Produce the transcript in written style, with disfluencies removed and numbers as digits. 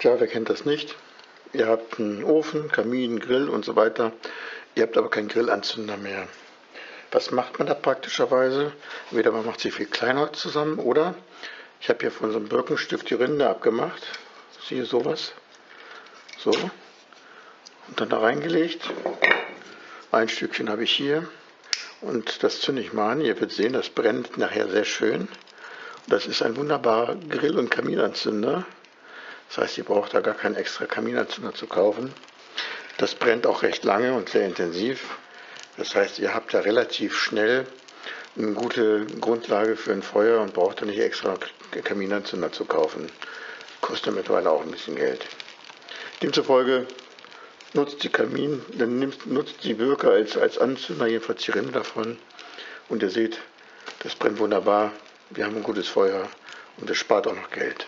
Tja, wer kennt das nicht? Ihr habt einen Ofen, Kamin, Grill und so weiter. Ihr habt aber keinen Grillanzünder mehr. Was macht man da praktischerweise? Entweder man macht sich viel Kleinholz zusammen oder ich habe hier von so einem Birkenstift die Rinde abgemacht. Siehe sowas. So. Und dann da reingelegt. Ein Stückchen habe ich hier. Und das zünde ich mal an. Ihr werdet sehen, das brennt nachher sehr schön. Das ist ein wunderbarer Grill- und Kaminanzünder. Das heißt, ihr braucht da gar keinen extra Kaminanzünder zu kaufen. Das brennt auch recht lange und sehr intensiv. Das heißt, ihr habt da relativ schnell eine gute Grundlage für ein Feuer und braucht da nicht extra Kaminanzünder zu kaufen. Kostet mittlerweile auch ein bisschen Geld. Demzufolge nutzt die Birke als Anzünder, jedenfalls die Rinde davon. Und ihr seht, das brennt wunderbar. Wir haben ein gutes Feuer und es spart auch noch Geld.